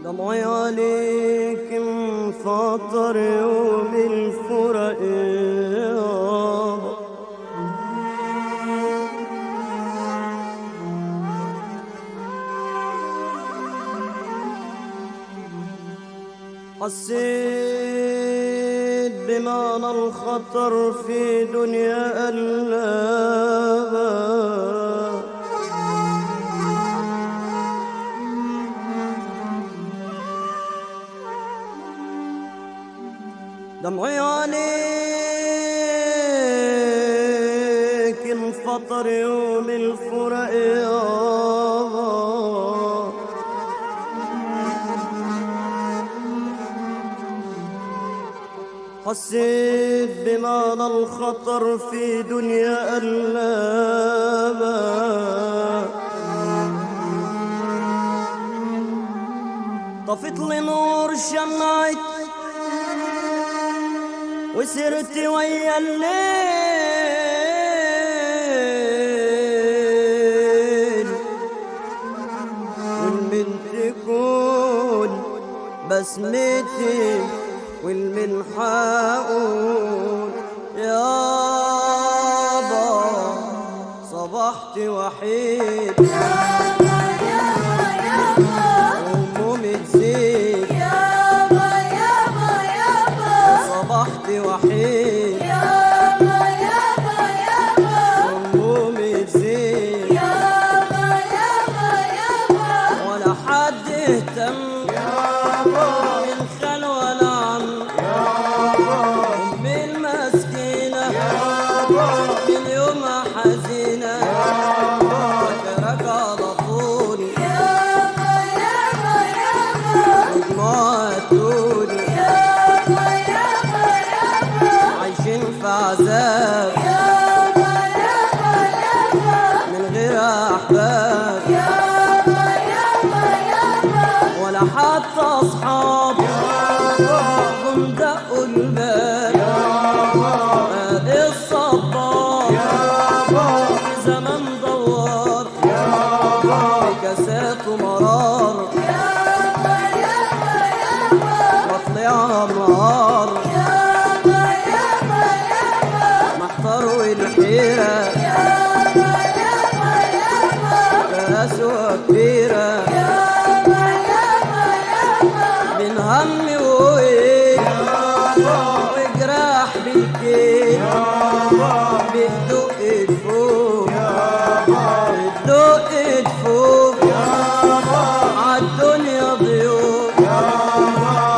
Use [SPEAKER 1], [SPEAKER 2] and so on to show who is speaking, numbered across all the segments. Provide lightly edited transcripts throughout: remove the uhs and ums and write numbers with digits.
[SPEAKER 1] دمعي عليك انفطر يوم الفرق يابا، حسيت بمعنى الخطر في دنيا قلبها. دمعي عليك انفطر يوم الفرق يابا، حسيت بمعنى الخطر في دنيا قلبها. طفت لي نور شمعت وسرت ويا الليل، والمن تكون بسمتي والمن حقول يابا صبحت وحيد
[SPEAKER 2] يابا يابا يابا
[SPEAKER 1] همومي تزيد
[SPEAKER 2] يابا يابا يابا
[SPEAKER 1] صبحت وحيد
[SPEAKER 2] يابا يابا يابا
[SPEAKER 1] همومي تزيد
[SPEAKER 2] يابا يابا يابا
[SPEAKER 1] ولا حد اهتم من خال ولا عم أمي المسكينة من يومها حزينة فاكرك على طول
[SPEAKER 2] يابا يابا يابا
[SPEAKER 1] ودموعها تقول
[SPEAKER 2] يابا يابا يابا
[SPEAKER 1] عايشين في عذاب
[SPEAKER 2] يابا يابا يابا
[SPEAKER 1] من غير أحباب
[SPEAKER 2] يابا يابا يابا
[SPEAKER 1] ولا حتى أصحاب جم دقوا الباب ادي الصبار في زمن دوار بكاسات ومرار
[SPEAKER 2] يابا يابا يابا
[SPEAKER 1] مطلعها النهار
[SPEAKER 2] يابا يابا يابا
[SPEAKER 1] محتار والحيرة
[SPEAKER 2] يابا يابا يابا
[SPEAKER 1] كاسوة كبيرة
[SPEAKER 2] يابا يابا يابا
[SPEAKER 1] من هم وإيه وجراح بالكيل بتدق فوق بتدق فوق عالدنيا ضيوف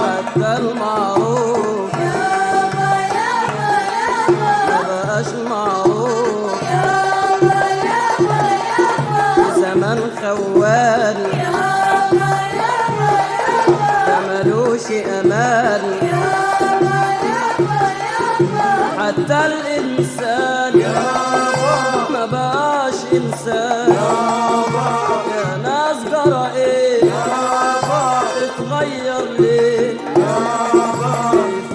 [SPEAKER 1] حتى المعروف
[SPEAKER 2] يابا يابا يابا
[SPEAKER 1] مبقاش معروف
[SPEAKER 2] يابا يابا يابا
[SPEAKER 1] زمان خوال
[SPEAKER 2] يابا يابا يابا
[SPEAKER 1] ده ملوش أمان
[SPEAKER 2] يابا يابا يابا
[SPEAKER 1] حتى الإنسان ما بقاش إنسان يا ناس جرى إيه اتغير ليه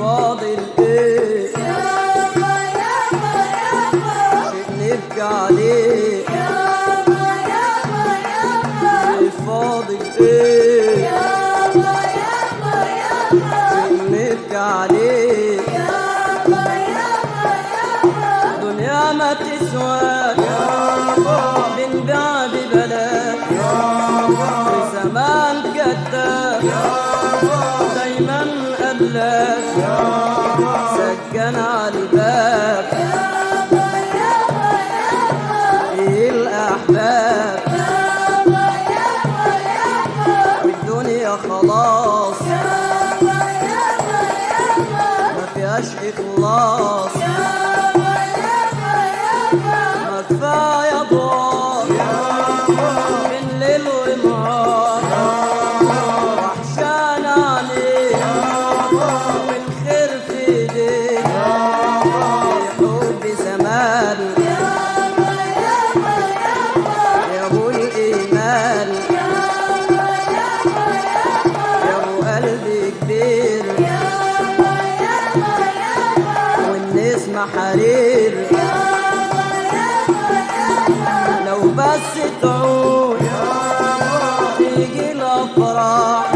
[SPEAKER 1] فاضل إيه
[SPEAKER 2] يابا يابا يابا
[SPEAKER 1] شيء نبكي عليه
[SPEAKER 2] يابا يابا يابا
[SPEAKER 1] فاضل إيه
[SPEAKER 2] يابا يابا يابا
[SPEAKER 1] شيء نبكي عليه
[SPEAKER 2] يابا يابا يابا
[SPEAKER 1] دنيا ما تسواك بنبيع ببلاش في زمان كذاب دايما قلاش سجن على الباب
[SPEAKER 2] يابا يابا يابا
[SPEAKER 1] ايه الاحباب
[SPEAKER 2] يابا يابا يابا
[SPEAKER 1] والدنيا خلاص
[SPEAKER 2] يابا يابا يابا
[SPEAKER 1] ما فيهاش اخلاص
[SPEAKER 2] يابا يابا يابا
[SPEAKER 1] ما كفايه ضوء من ليل ونهار وحشان عليك والخير في ايديك حب زمان
[SPEAKER 2] يابا يابا يابا
[SPEAKER 1] يا ابو الايمان
[SPEAKER 2] يابا يابا يابا
[SPEAKER 1] يا ابو قلبي كبير
[SPEAKER 2] يابا يابا يابا
[SPEAKER 1] والنسمة حرير
[SPEAKER 2] يابا يابا يابا
[SPEAKER 1] لو بس تعود تيجي الافراح